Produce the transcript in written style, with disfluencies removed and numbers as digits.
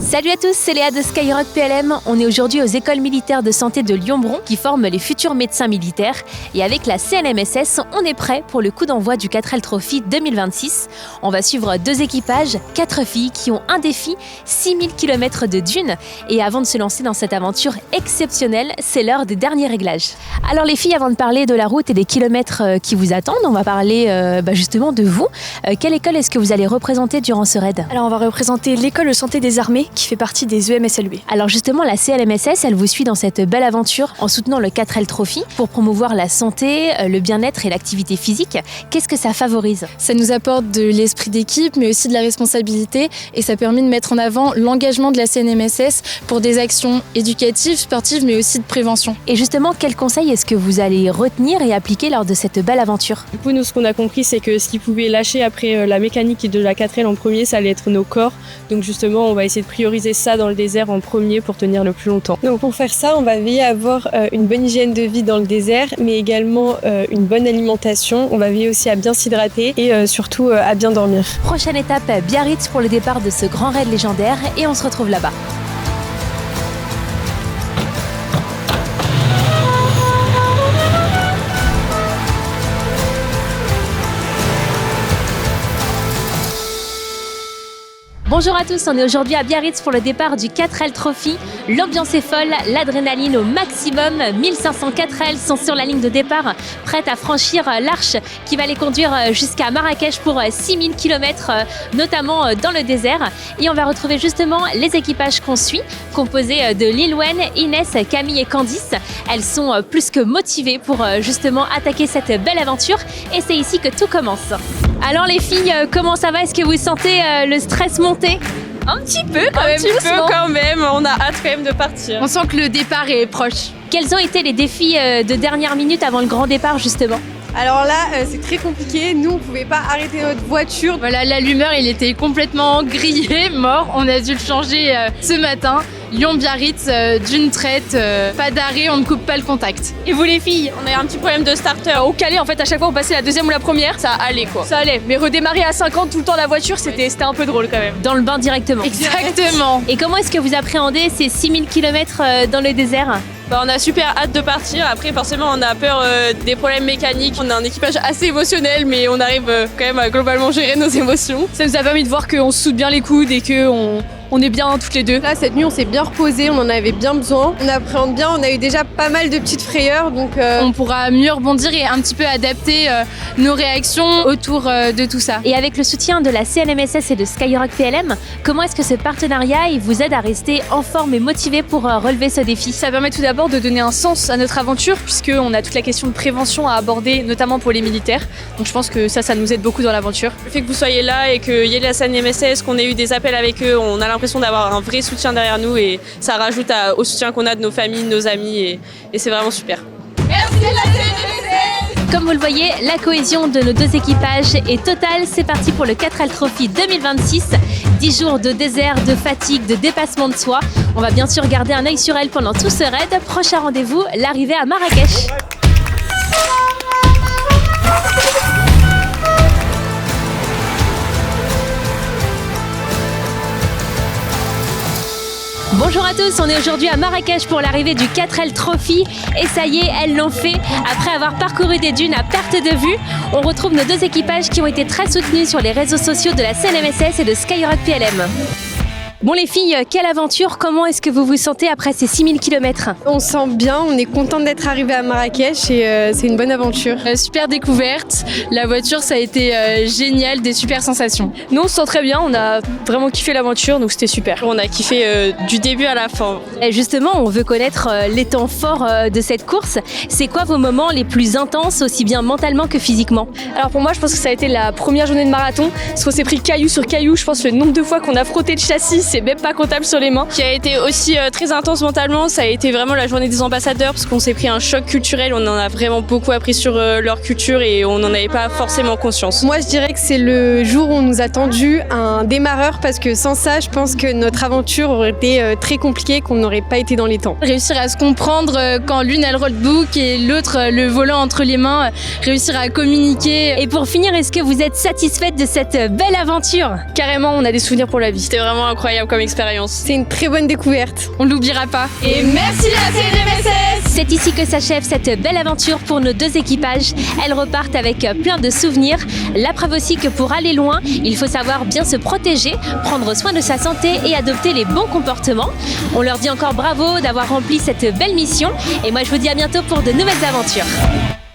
Salut à tous, c'est Léa de Skyrock PLM. On est aujourd'hui aux écoles militaires de santé de Lyon-Bron qui forment les futurs médecins militaires. Et avec la CNMSS, on est prêt pour le coup d'envoi du 4L Trophy 2026. On va suivre 2 équipages, 4 filles qui ont un défi, 6000 km de dunes. Et avant de se lancer dans cette aventure exceptionnelle, c'est l'heure des derniers réglages. Alors les filles, avant de parler de la route et des kilomètres qui vous attendent, on va parler justement de vous. Quelle école est-ce que vous allez représenter durant ce raid ? Alors on va représenter l'école de santé des armées qui fait partie des EMSLB. Alors justement, la CNMSS, elle vous suit dans cette belle aventure en soutenant le 4L Trophy pour promouvoir la santé, le bien-être et l'activité physique. Qu'est-ce que ça favorise ? Ça nous apporte de l'esprit d'équipe, mais aussi de la responsabilité, et ça permet de mettre en avant l'engagement de la CNMSS pour des actions éducatives, sportives, mais aussi de prévention. Et justement, quels conseils est-ce que vous allez retenir et appliquer lors de cette belle aventure ? Du coup, nous, ce qu'on a compris, c'est que ce qui pouvait lâcher après la mécanique de la 4L en premier, ça allait être nos corps. Donc justement, on va essayer de prioriser ça dans le désert en premier pour tenir le plus longtemps. Donc pour faire ça, on va veiller à avoir une bonne hygiène de vie dans le désert, mais également une bonne alimentation. On va veiller aussi à bien s'hydrater et surtout à bien dormir. Prochaine étape, Biarritz pour le départ de ce grand raid légendaire et on se retrouve là-bas. Bonjour à tous, on est aujourd'hui à Biarritz pour le départ du 4L Trophy. L'ambiance est folle, l'adrénaline au maximum. 1500 4L sont sur la ligne de départ, prêtes à franchir l'Arche qui va les conduire jusqu'à Marrakech pour 6000 km, notamment dans le désert. Et on va retrouver justement les équipages qu'on suit, composés de Lilwen, Inès, Camille et Candice. Elles sont plus que motivées pour justement attaquer cette belle aventure et c'est ici que tout commence. Alors les filles, comment ça va ? Est-ce que vous sentez le stress monter ? Un petit peu quand même, on a hâte quand même de partir. On sent que le départ est proche. Quels ont été les défis de dernière minute avant le grand départ justement ? Alors là, c'est très compliqué. Nous, on pouvait pas arrêter notre voiture. Voilà, l'allumeur, il était complètement grillé, mort. On a dû le changer ce matin. Lyon-Biarritz, d'une traite, pas d'arrêt, on ne coupe pas le contact. Et vous les filles, on a eu un petit problème de starter. Au Calais, en fait, à chaque fois on passait la deuxième ou la première, ça allait quoi. Ça allait, mais redémarrer à 50 tout le temps la voiture, c'était un peu drôle quand même. Dans le bain directement. Exactement. Et comment est-ce que vous appréhendez ces 6000 km dans le désert ? On a super hâte de partir. Après, forcément, on a peur des problèmes mécaniques. On a un équipage assez émotionnel, mais on arrive quand même à globalement gérer nos émotions. Ça nous a permis de voir qu'on se soude bien les coudes et qu'on est bien toutes les deux. Là, cette nuit, on s'est bien reposé, on en avait bien besoin. On appréhende bien, on a eu déjà pas mal de petites frayeurs, donc on pourra mieux rebondir et un petit peu adapter nos réactions autour de tout ça. Et avec le soutien de la CNMSS et de Skyrock PLM, comment est-ce que ce partenariat il vous aide à rester en forme et motivé pour relever ce défi ? Ça permet tout d'abord de donner un sens à notre aventure, puisqu'on a toute la question de prévention à aborder, notamment pour les militaires. Donc je pense que ça nous aide beaucoup dans l'aventure. Le fait que vous soyez là et qu'il y ait la CNMSS, qu'on ait eu des appels avec eux, on a l'impression d'avoir un vrai soutien derrière nous et ça rajoute au soutien qu'on a de nos familles, de nos amis et c'est vraiment super. Merci la CNMSS. Comme vous le voyez, la cohésion de nos 2 équipages est totale. C'est parti pour le 4L Trophy 2026. 10 jours de désert, de fatigue, de dépassement de soi. On va bien sûr garder un œil sur elle pendant tout ce raid. Prochain rendez-vous, l'arrivée à Marrakech. Bonjour à tous, on est aujourd'hui à Marrakech pour l'arrivée du 4L Trophy et ça y est, elles l'ont fait. Après avoir parcouru des dunes à perte de vue, on retrouve nos 2 équipages qui ont été très soutenus sur les réseaux sociaux de la CNMSS et de Skyrock PLM. Bon les filles, quelle aventure, comment est-ce que vous vous sentez après ces 6000 km ? On se sent bien, on est content d'être arrivé à Marrakech et c'est une bonne aventure. Super découverte, la voiture ça a été génial, des super sensations. Nous on se sent très bien, on a vraiment kiffé l'aventure, donc c'était super. On a kiffé du début à la fin. Et justement, on veut connaître les temps forts de cette course. C'est quoi vos moments les plus intenses, aussi bien mentalement que physiquement ? Alors pour moi, je pense que ça a été la première journée de marathon, parce qu'on s'est pris caillou sur caillou. Je pense que le nombre de fois qu'on a frotté le châssis, c'est même pas comptable sur les mains. Qui a été aussi très intense mentalement, ça a été vraiment la journée des ambassadeurs, parce qu'on s'est pris un choc culturel. On en a vraiment beaucoup appris sur leur culture et on n'en avait pas forcément conscience. Moi, je dirais que c'est le jour où on nous a tendu un démarreur, parce que sans ça, je pense que notre aventure aurait été très compliquée, qu'on n'aurait pas été dans les temps. Réussir à se comprendre quand l'une a le roadbook et l'autre le volant entre les mains, réussir à communiquer. Et pour finir, est-ce que vous êtes satisfaite de cette belle aventure ? Carrément, on a des souvenirs pour la vie. C'était vraiment incroyable. incroyable comme expérience. C'est une très bonne découverte. On l'oubliera pas. Et merci la CNMSS. C'est ici que s'achève cette belle aventure pour nos deux équipages. Elles repartent avec plein de souvenirs. La preuve aussi que pour aller loin, il faut savoir bien se protéger, prendre soin de sa santé et adopter les bons comportements. On leur dit encore bravo d'avoir rempli cette belle mission. Et moi, je vous dis à bientôt pour de nouvelles aventures.